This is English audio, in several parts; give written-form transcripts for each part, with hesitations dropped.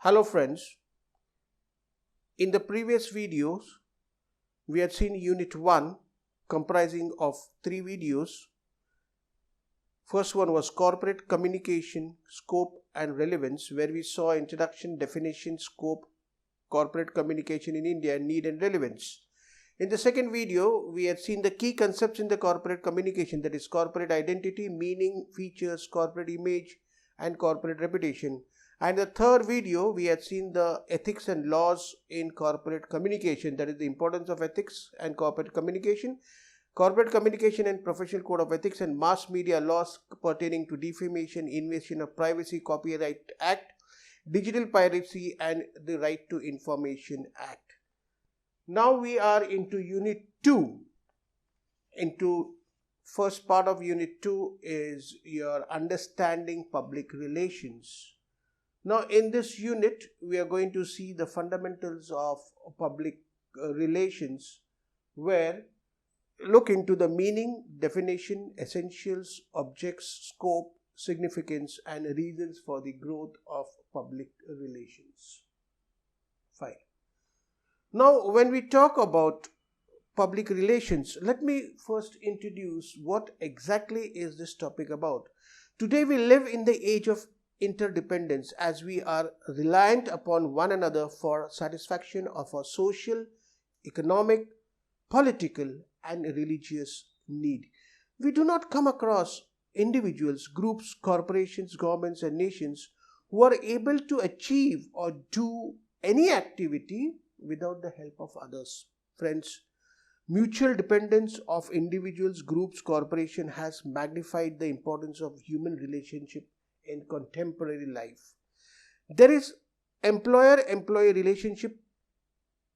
Hello friends, in the previous videos we had seen Unit 1 comprising of 3 videos. First one was Corporate Communication, Scope and Relevance, where we saw introduction, definition, scope, corporate communication in India, need and relevance. In the second video we had seen the key concepts in the corporate communication, that is corporate identity, meaning, features, corporate image and corporate reputation. And the third video, we had seen the ethics and laws in corporate communication, that is the importance of ethics and corporate communication and professional code of ethics, and mass media laws pertaining to defamation, invasion of privacy, Copyright Act, digital piracy and the Right to Information Act. Now we are into Unit 2. First part of Unit 2 is your understanding public relations. Now in this unit we are going to see the fundamentals of public relations, where look into the meaning, definition, essentials, objects, scope, significance and reasons for the growth of public relations. Fine. Now when we talk about public relations, let me first introduce what exactly is this topic about. Today we live in the age of interdependence, as we are reliant upon one another for satisfaction of our social, economic, political and religious need. We do not come across individuals, groups, corporations, governments and nations who are able to achieve or do any activity without the help of others. Friends, mutual dependence of individuals, groups, corporations has magnified the importance of human relationship in contemporary life. There is employer-employee relationship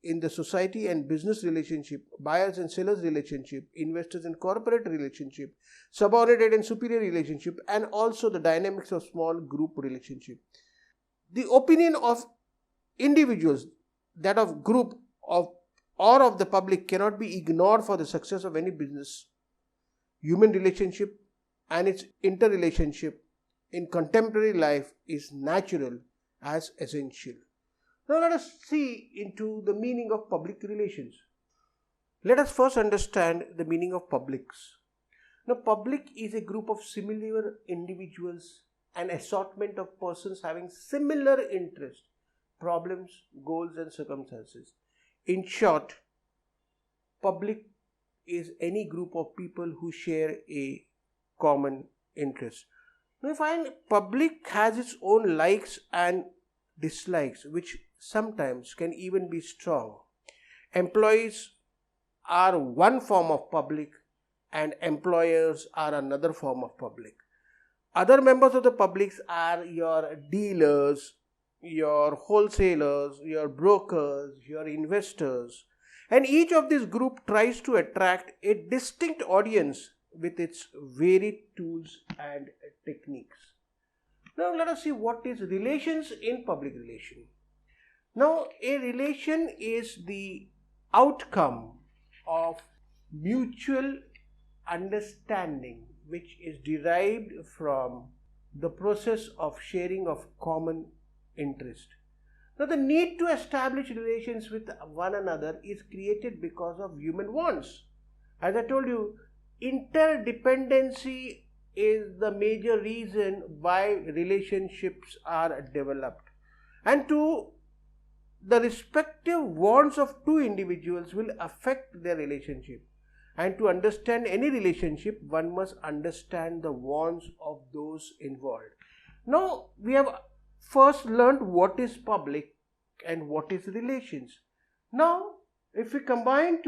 in the society and business relationship, buyers and sellers relationship, investors and corporate relationship, subordinate and superior relationship, and also the dynamics of small group relationship. The opinion of individuals, that of group or of the public, cannot be ignored for the success of any business. Human relationship and its interrelationship in contemporary life is natural as essential. Now let us see into the meaning of public relations. Let us first understand the meaning of publics. Now public is a group of similar individuals, an assortment of persons having similar interests, problems, goals and circumstances. In short, public is any group of people who share a common interest. We find public has its own likes and dislikes, which sometimes can even be strong. Employees are one form of public and employers are another form of public. Other members of the public are your dealers, your wholesalers, your brokers, your investors, and each of this group tries to attract a distinct audience with its varied tools and techniques. Now let us see what is relations in public relation. Now a relation is the outcome of mutual understanding which is derived from the process of sharing of common interest. Now the need to establish relations with one another is created because of human wants. As I told you, interdependency is the major reason why relationships are developed, and the respective wants of two individuals will affect their relationship. And to understand any relationship, one must understand the wants of those involved. Now we have first learned what is public and what is relations. Now if we combine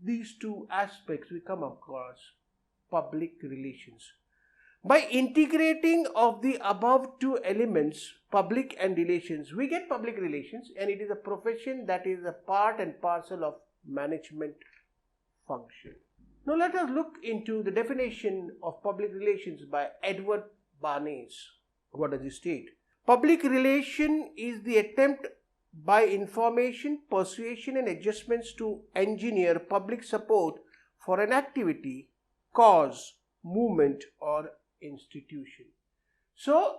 these two aspects, we come across public relations. By integrating of the above two elements, public and relations, we get public relations, and it is a profession that is a part and parcel of management function. Now let us look into the definition of public relations by Edward Bernays. What does he state? Public relation is the attempt by information, persuasion and adjustments to engineer public support for an activity, cause, movement or institution. So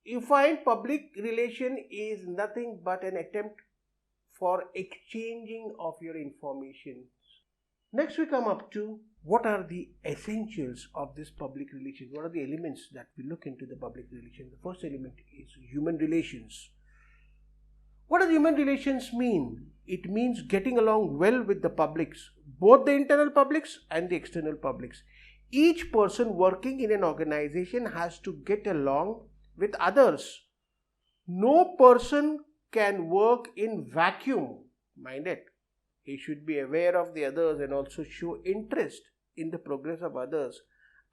you find public relation is nothing but an attempt for exchanging of your information. Next we come up to what are the essentials of this public relations. What are the elements that we look into the public relations? The first element is human relations. What does human relations mean? It means getting along well with the publics, both the internal publics and the external publics. Each person working in an organization has to get along with others. No person can work in vacuum. Mind it. He should be aware of the others and also show interest in the progress of others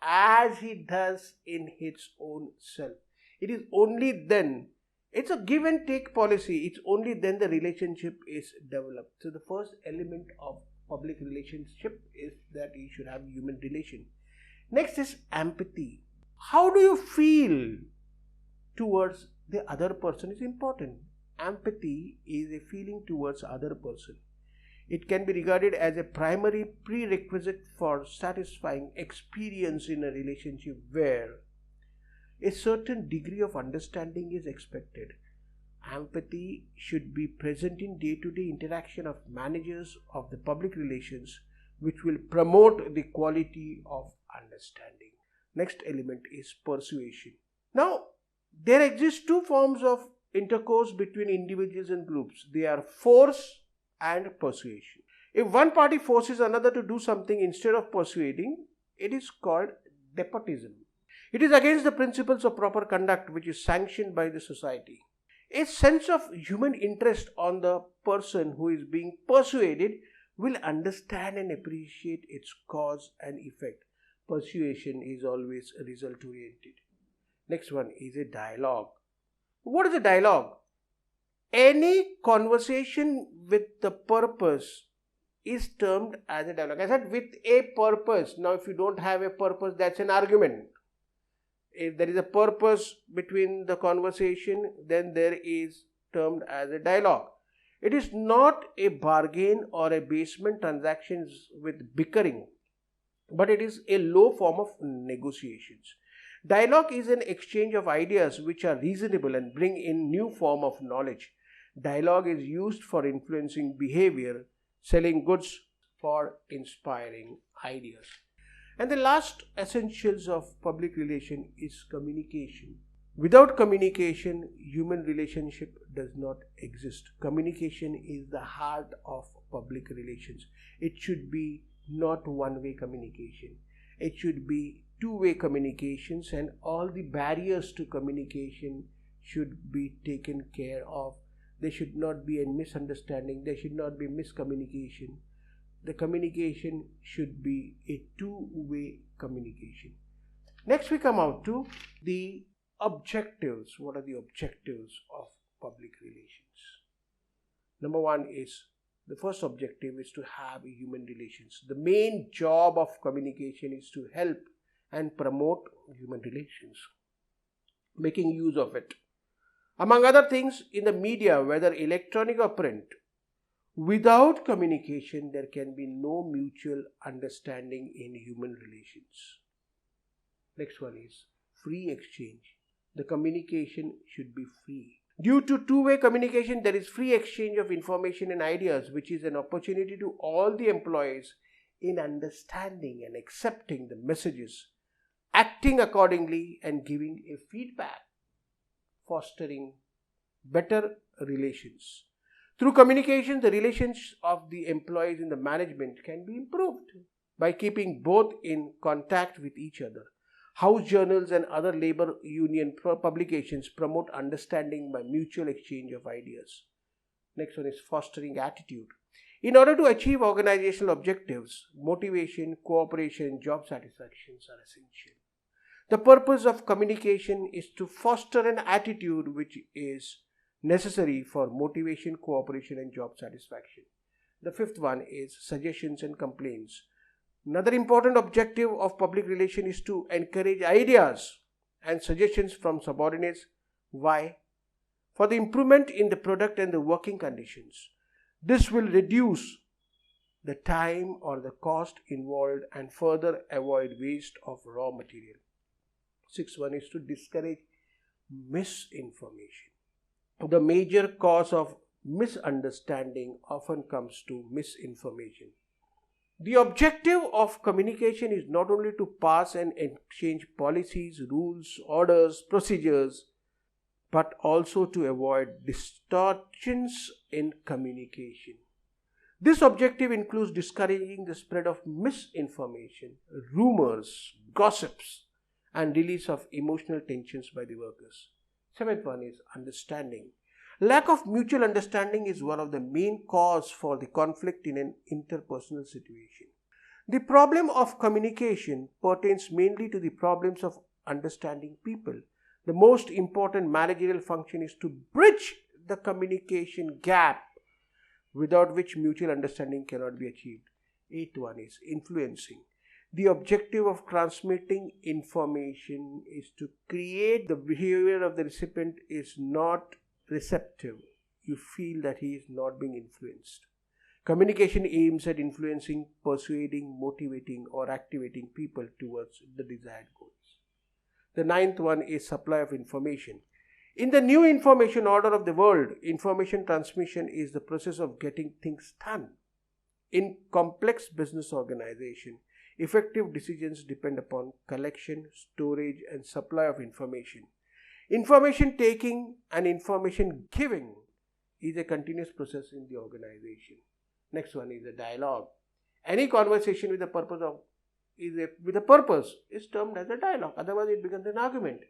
as he does in his own self. It is only then, it's a give and take policy, it's only then the relationship is developed. So the first element of public relationship is that you should have human relation. Next is empathy. How do you feel towards the other person is important. Empathy is a feeling towards other person. It can be regarded as a primary prerequisite for satisfying experience in a relationship where a certain degree of understanding is expected. Empathy should be present in day-to-day interaction of managers of the public relations, which will promote the quality of understanding. Next element is persuasion. Now, there exist two forms of intercourse between individuals and groups. They are force and persuasion. If one party forces another to do something instead of persuading, it is called despotism. It is against the principles of proper conduct which is sanctioned by the society. A sense of human interest on the person who is being persuaded will understand and appreciate its cause and effect. Persuasion is always result oriented. Next one is a dialogue. What is a dialogue? Any conversation with the purpose is termed as a dialogue. I said with a purpose. Now if you don't have a purpose, that's an argument. If there is a purpose between the conversation, then there is termed as a dialogue. It is not a bargain or a basement transactions with bickering, but it is a low form of negotiations. Dialogue is an exchange of ideas which are reasonable and bring in new form of knowledge. Dialogue is used for influencing behavior, selling goods, for inspiring ideas. And the last essentials of public relation is communication. Without communication, human relationship does not exist. Communication is the heart of public relations. It should be not one-way communication. It should be two-way communications, and all the barriers to communication should be taken care of. There should not be a misunderstanding. There should not be miscommunication. The communication should be a two-way communication. Next we come out to the objectives. What are the objectives of public relations? Number one is, the first objective is to have human relations. The main job of communication is to help and promote human relations, making use of it. Among other things, in the media, whether electronic or print, without communication, there can be no mutual understanding in human relations. Next one is free exchange. The communication should be free. Due to two-way communication, there is free exchange of information and ideas, which is an opportunity to all the employees in understanding and accepting the messages, acting accordingly and giving a feedback, fostering better relations. Through communication, the relations of the employees in the management can be improved by keeping both in contact with each other. House journals and other labor union publications promote understanding by mutual exchange of ideas. Next one is fostering attitude. In order to achieve organizational objectives, motivation, cooperation, job satisfactions are essential. The purpose of communication is to foster an attitude which is necessary for motivation, cooperation, and job satisfaction. The fifth one is suggestions and complaints. Another important objective of public relation is to encourage ideas and suggestions from subordinates. Why? For the improvement in the product and the working conditions. This will reduce the time or the cost involved and further avoid waste of raw material. Sixth one is to discourage misinformation. The major cause of misunderstanding often comes to misinformation. The objective of communication is not only to pass and exchange policies, rules, orders, procedures, but also to avoid distortions in communication. This objective includes discouraging the spread of misinformation, rumors, gossips, and release of emotional tensions by the workers. Seventh one is understanding. Lack of mutual understanding is one of the main causes for the conflict in an interpersonal situation. The problem of communication pertains mainly to the problems of understanding people. The most important managerial function is to bridge the communication gap without which mutual understanding cannot be achieved. Eighth one is influencing. The objective of transmitting information is to create the behavior of the recipient is not receptive. You feel that he is not being influenced. Communication aims at influencing, persuading, motivating, or activating people towards the desired goals. The ninth one is supply of information. In the new information order of the world, information transmission is the process of getting things done. In complex business organization, effective decisions depend upon collection, storage, and supply of information. Information taking and information giving is a continuous process in the organization. Next one is a dialogue. Any conversation with a purpose is termed as a dialogue. Otherwise, it becomes an argument.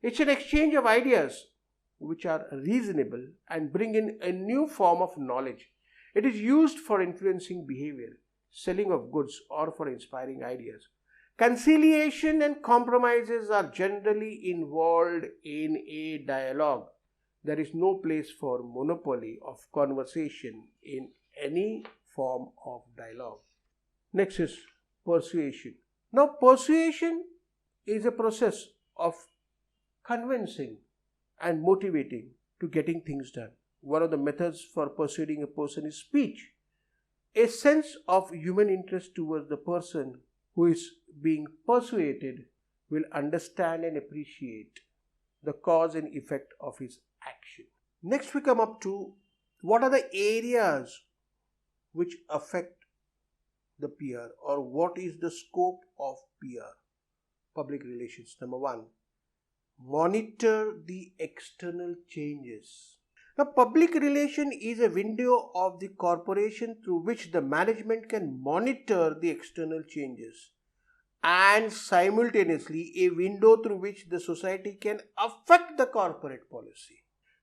It's an exchange of ideas which are reasonable and bring in a new form of knowledge. It is used for influencing behavior, selling of goods, or for inspiring ideas. Conciliation and compromises are generally involved in a dialogue. There is no place for monopoly of conversation in any form of dialogue. Next is persuasion. Now, persuasion is a process of convincing and motivating to getting things done. One of the methods for persuading a person is speech. A sense of human interest towards the person who is being persuaded will understand and appreciate the cause and effect of his action. Next we come up to what are the areas which affect the PR, or what is the scope of PR? Public relations. Number one, monitor the external changes. Now, public relation is a window of the corporation through which the management can monitor the external changes, and simultaneously a window through which the society can affect the corporate policy.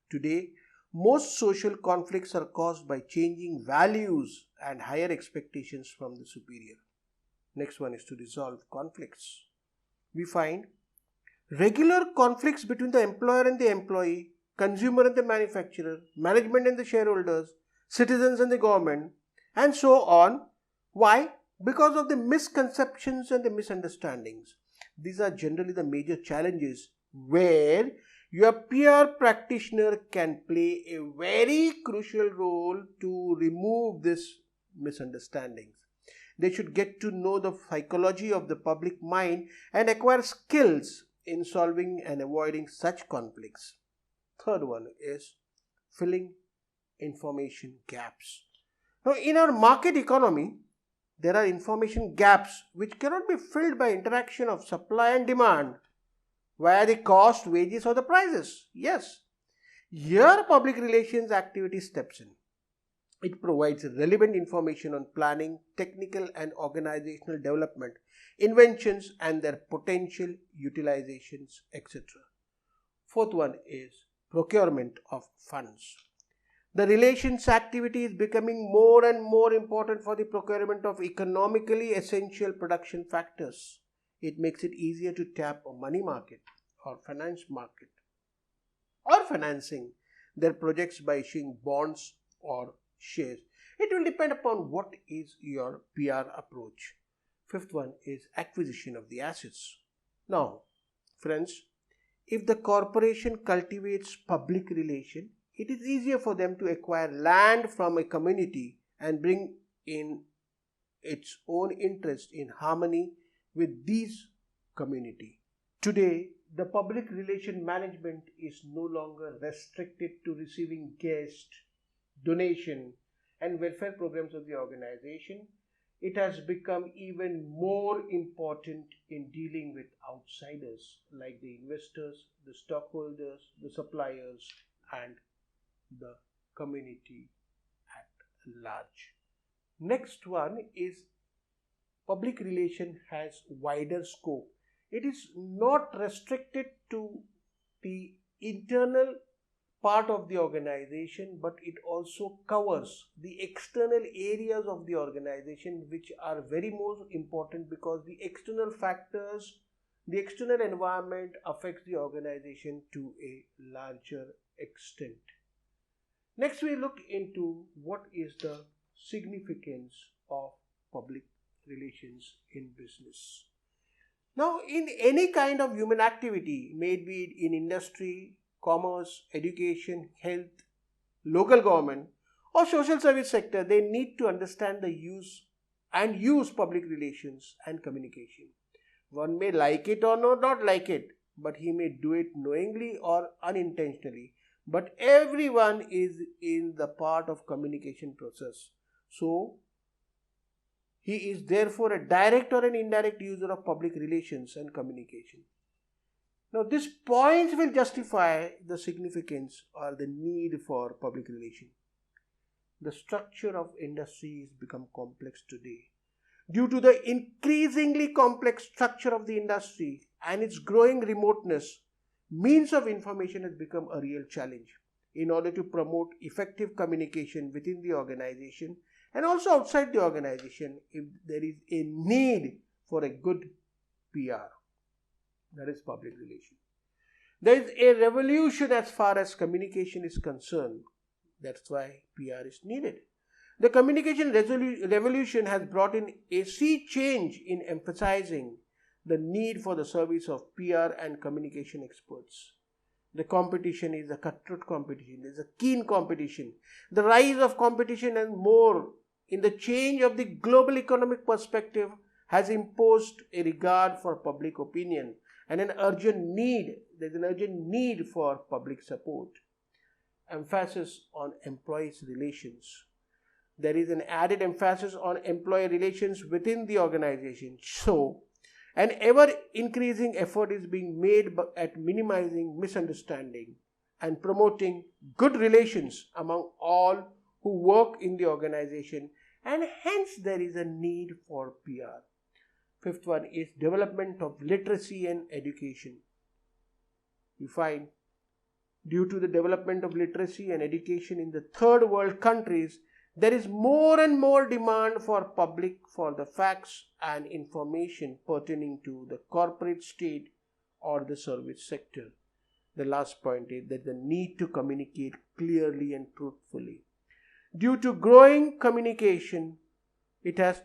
Today, most social conflicts are caused by changing values and higher expectations from the superior. Next one is to resolve conflicts. We find regular conflicts between the employer and the employee, consumer and the manufacturer, management and the shareholders, citizens and the government, and so on. Why? Because of the misconceptions and the misunderstandings. These are generally the major challenges where your PR practitioner can play a very crucial role to remove these misunderstandings. They should get to know the psychology of the public mind and acquire skills in solving and avoiding such conflicts. Third one is filling information gaps. Now, in our market economy, there are information gaps which cannot be filled by interaction of supply and demand via the cost, wages, or the prices. Yes, here public relations activity steps in. It provides relevant information on planning, technical and organizational development, inventions and their potential utilizations, etc. Fourth one is procurement of funds. The relations activity is becoming more and more important for the procurement of economically essential production factors. It makes it easier to tap a money market or finance market or financing their projects by issuing bonds or shares. It will depend upon what is your PR approach. Fifth one is acquisition of the assets. Now, friends, if the corporation cultivates public relation, it is easier for them to acquire land from a community and bring in its own interest in harmony with these community. Today, the public relation management is no longer restricted to receiving guest, donation, and welfare programs of the organization. It has become even more important in dealing with outsiders like the investors, the stockholders, the suppliers, and the community at large. Next one is public relation has wider scope. It is not restricted to the internal part of the organization, but it also covers the external areas of the organization, which are very more important because the external factors, the external environment affects the organization to a larger extent. Next, we look into what is the significance of public relations in business. Now, in any kind of human activity, may it be in industry, commerce, education, health, local government, or social service sector, they need to understand the use public relations and communication. One may like it or not like it, but he may do it knowingly or unintentionally. But everyone is in the part of communication process. So, he is therefore a direct or an indirect user of public relations and communication. Now, these points will justify the significance or the need for public relation. The structure of industry has become complex today. Due to the increasingly complex structure of the industry and its growing remoteness, means of information has become a real challenge. In order to promote effective communication within the organization and also outside the organization, if there is a need for a good PR, that is public relation. There is a revolution as far as communication is concerned. That's why PR is needed. The communication revolution has brought in a sea change in emphasizing the need for the service of PR and communication experts. The competition is a cutthroat competition, it is a keen competition. The rise of competition and more in the change of the global economic perspective has imposed a regard for public opinion and there's an urgent need for public support. Emphasis on employees' relations. There is an added emphasis on employee relations within the organization. So, an ever-increasing effort is being made at minimizing misunderstanding and promoting good relations among all who work in the organization, and hence there is a need for PR. Fifth one is development of literacy and education. We find due to the development of literacy and education in the third world countries, there is more and more demand for the facts and information pertaining to the corporate state or the service sector. The last point is that the need to communicate clearly and truthfully. Due to growing communication, it has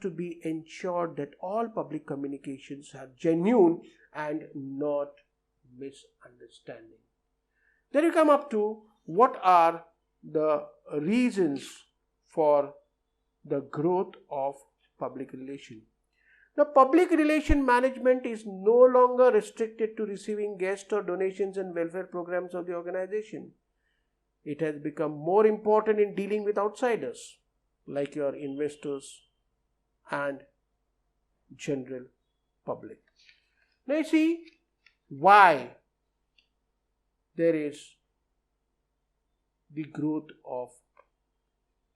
to be ensured that all public communications are genuine and not misunderstanding. Then you come up to what are the reasons for the growth of public relation. Now, public relation management is no longer restricted to receiving guest or donations and welfare programs of the organization. It has become more important in dealing with outsiders like your investors and general public. Now you see why there is the growth of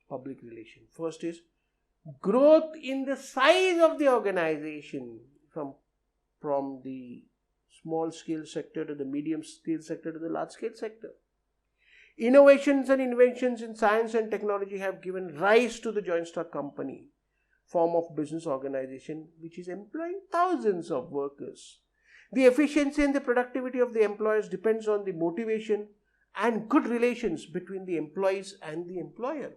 public relation. First is growth in the size of the organization from the small scale sector to the medium scale sector to the large scale sector. Innovations and inventions in science and technology have given rise to the joint stock company form of business organization which is employing thousands of workers. The efficiency and the productivity of the employers depends on the motivation and good relations between the employees and the employer.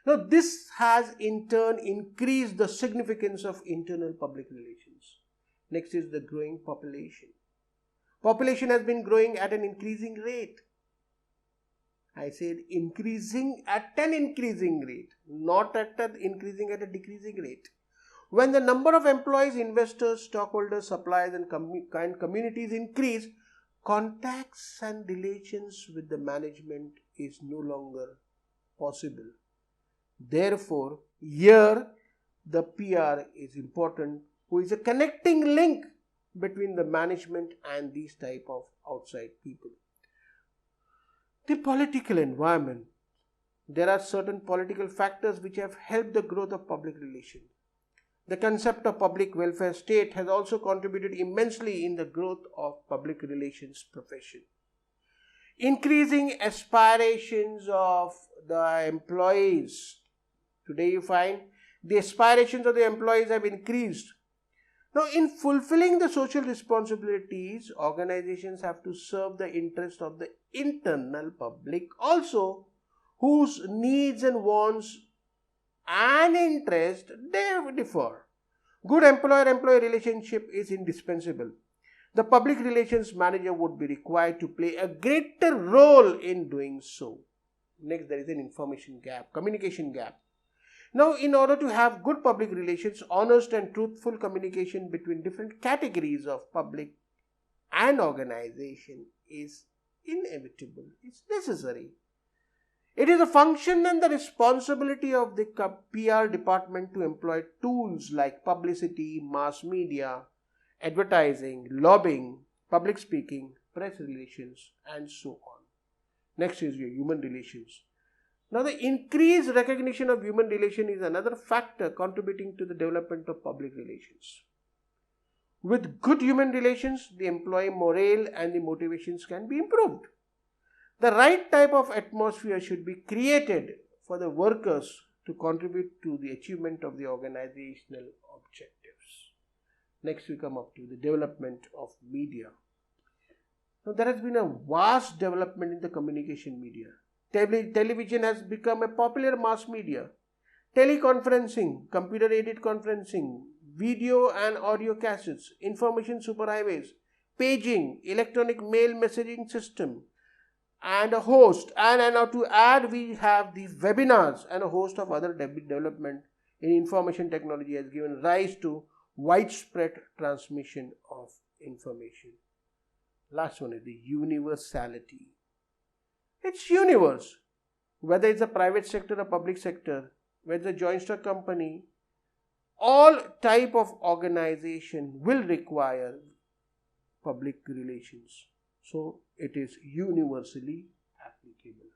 Now, this has in turn increased the significance of internal public relations. Next is the growing population. Population has been growing at an increasing rate. I said increasing at an increasing rate, not increasing at a decreasing rate. When the number of employees, investors, stockholders, suppliers and communities increase, contacts and relations with the management is no longer possible. Therefore, here the PR is important, who is a connecting link between the management and these type of outside people. The political environment. There are certain political factors which have helped the growth of public relations. The concept of public welfare state has also contributed immensely in the growth of public relations profession. Increasing aspirations of the employees. Today you find the aspirations of the employees have increased. Now, in fulfilling the social responsibilities, organizations have to serve the interest of the internal public also, whose needs and wants and interest differ. Good employer-employee relationship is indispensable. The public relations manager would be required to play a greater role in doing so. Next, there is an information gap, communication gap. Now, in order to have good public relations, honest and truthful communication between different categories of public and organization is inevitable. It's necessary. It is a function and the responsibility of the PR department to employ tools like publicity, mass media, advertising, lobbying, public speaking, press relations, and so on. Next is your human relations. Now, the increased recognition of human relation is another factor contributing to the development of public relations. With good human relations, the employee morale and the motivations can be improved. The right type of atmosphere should be created for the workers to contribute to the achievement of the organizational objectives. Next, we come up to the development of media. Now, there has been a vast development in the communication media. Television has become a popular mass media. Teleconferencing, computer-aided conferencing, video and audio cassettes, information superhighways, paging, electronic mail messaging system, and a host. And now to add, we have the webinars and a host of other development in information technology has given rise to widespread transmission of information. Last one is the universality. It's universe. Whether it's a private sector or public sector, whether it's a joint stock company, all type of organization will require public relations. So it is universally applicable.